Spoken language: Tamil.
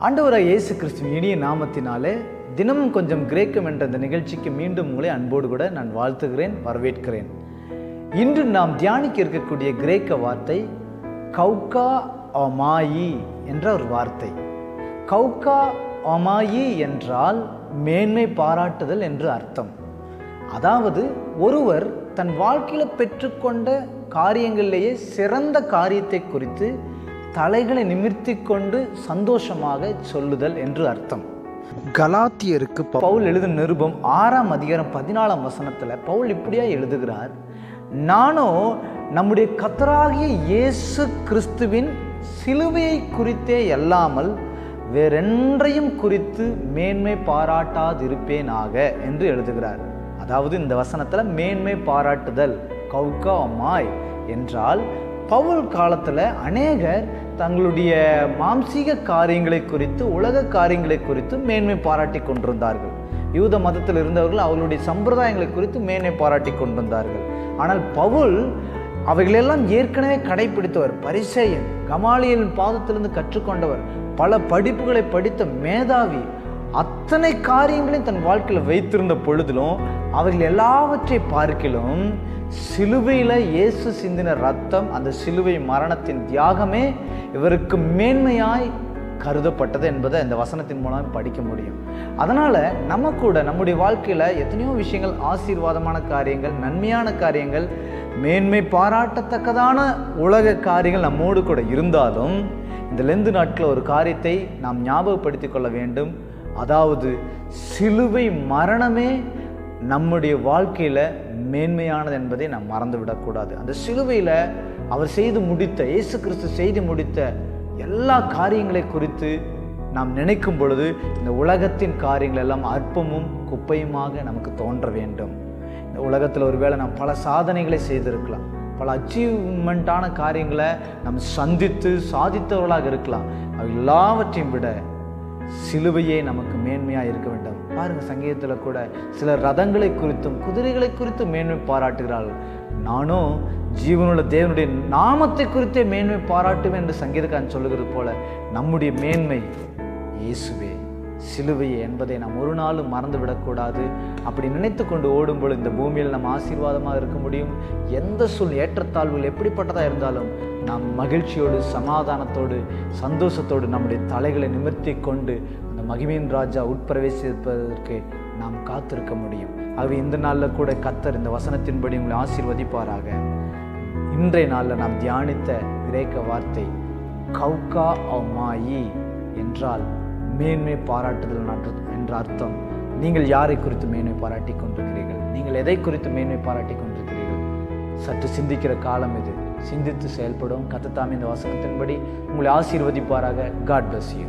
ஆண்டவராக இயேசு கிறிஸ்துவின் இனிய நாமத்தினாலே தினமும் கொஞ்சம் கிரேக்கம் என்ற இந்த நிகழ்ச்சிக்கு மீண்டும் உங்களை அன்போடு கூட நான் வாழ்த்துகிறேன், வரவேற்கிறேன். இன்று நாம் தியானிக்க இருக்கக்கூடிய கிரேக்க வார்த்தை கௌகா அமாயி என்ற ஒரு வார்த்தை. கௌகா அமாயி என்றால் மேன்மை பாராட்டுதல் என்று அர்த்தம். அதாவது ஒருவர் தன் வாழ்க்கையில் பெற்றுக்கொண்ட காரியங்களிலேயே சிறந்த காரியத்தை குறித்து தலைகளை நிமிர்த்தி கொண்டு சந்தோஷமாக சொல்லுதல் என்று அர்த்தம். கலாத்தியருக்கு பவுல் எழுதும் நிருபம் 6ஆம் அதிகாரம் 14ஆம் வசனத்தில் பவுல் இப்படியா எழுதுகிறார், நானோ நம்முடைய கர்த்தராகிய இயேசு கிறிஸ்துவின் சிலுவையை குறித்தே அல்லாமல் வேறென்றையும் குறித்து மேன்மை பாராட்டாதிருப்பேனாக என்று எழுதுகிறார். அதாவது இந்த வசனத்தில் மேன்மை பாராட்டுதல் கௌகா அமாய் என்றால், பவுல் காலத்தில் அநேகர் தங்களுடைய மாம்சீக காரியங்களை குறித்து, உலக காரியங்களை குறித்து மேன்மை பாராட்டி கொண்டிருந்தார்கள். யூத மதத்தில் இருந்தவர்கள் அவர்களுடைய சம்பிரதாயங்களை குறித்து மேன்மை பாராட்டி கொண்டிருந்தார்கள். ஆனால் பவுல் அவைகளெல்லாம் ஏற்கனவே கடைபிடித்தவர், பரிசேயன், கமாலியலின் பாதத்திலிருந்து கற்றுக்கொண்டவர், பல படிப்புகளை படித்த மேதாவி, அத்தனை காரியங்களையும் தன் வாழ்க்கையில் வைத்திருந்த பொழுதிலும் அவர்கள் எல்லாவற்றை பார்க்கிலும் சிலுவையில் இயேசு சிந்தின ரத்தம், அந்த சிலுவை மரணத்தின் தியாகமே இவருக்கு மேன்மையாய் கருதப்பட்டது என்பதை இந்த வசனத்தின் மூலம் படிக்க முடியும். அதனால் நம்ம கூட நம்முடைய வாழ்க்கையில் எத்தனையோ விஷயங்கள், ஆசீர்வாதமான காரியங்கள், நன்மையான காரியங்கள், மேன்மை பாராட்டத்தக்கதான உலக காரியங்கள் நம்மோடு கூட இருந்தாலும் இந்த லெந்து நாட்களில் ஒரு காரியத்தை நாம் ஞாபகப்படுத்திக் கொள்ள வேண்டும். அதாவது சிலுவை மரணமே நம்முடைய வாழ்க்கையில் மேன்மையானது என்பதை நாம் மறந்துவிடக்கூடாது. அந்த சிலுவையில் அவர் செய்து முடித்த, இயேசு கிறிஸ்து செய்து முடித்த எல்லா காரியங்களை குறித்து நாம் நினைக்கும் பொழுது இந்த உலகத்தின் காரியங்கள் எல்லாம் அற்பமும் குப்பையுமாக நமக்கு தோன்ற வேண்டும். இந்த உலகத்தில் ஒருவேளை நாம் பல சாதனைகளை செய்திருக்கலாம், பல அச்சீவ்மெண்ட்டான காரியங்களை நாம் சாதித்தவர்களாக இருக்கலாம். அவை எல்லாவற்றையும் விட சிலுவையே நமக்கு மேன்மையாக இருக்க வேண்டும். பாருங்கள், சங்கீதத்தில் கூட சிலர் ரதங்களை குறித்தும் குதிரைகளை குறித்தும் மேன்மை பாராட்டுகிறார்கள். நானும் ஜீவனுள்ள தேவனுடைய நாமத்தை குறித்தே மேன்மை பாராட்டுவேன் என்று சங்கீதக்காரன் சொல்லுகிறது போல நம்முடைய மேன்மை இயேசுவே, சிலுவையே என்பதை நாம் ஒரு நாளும் மறந்துவிடக்கூடாது. அப்படி நினைத்து கொண்டு ஓடும்போது இந்த பூமியில் நம்ம ஆசீர்வாதமாக இருக்க முடியும். எந்த ஏற்றத்தாழ்வுகள் எப்படிப்பட்டதாக இருந்தாலும் நாம் மகிழ்ச்சியோடு, சமாதானத்தோடு, சந்தோஷத்தோடு நம்முடைய தலைகளை நிமிர்த்தி கொண்டு அந்த மகிமையின் ராஜா உட்பிரவேசிப்பதற்கு நாம் காத்திருக்க முடியும். ஆகவே இந்த நாளில் கூட கர்த்தர் இந்த வசனத்தின்படி உங்களை ஆசீர்வதிப்பாராக. இன்றைய நாளில் நாம் தியானித்த கிரேக்க வார்த்தை கௌகா அமாயி என்றால் மேன்மை பாராட்டுதல் என்ற அர்த்தம். நீங்கள் யாரை குறித்து மேன்மை பாராட்டி கொண்டிருக்கிறீர்கள்? நீங்கள் எதை குறித்து மேன்மை பாராட்டி கொண்டிருக்கிறீர்கள்? சற்று சிந்திக்கிற காலம் இது. சிந்தித்து செயல்படும். கர்த்தர் தாமே இந்த வசனத்தின்படி உங்களை ஆசீர்வதிப்பாராக. God bless you.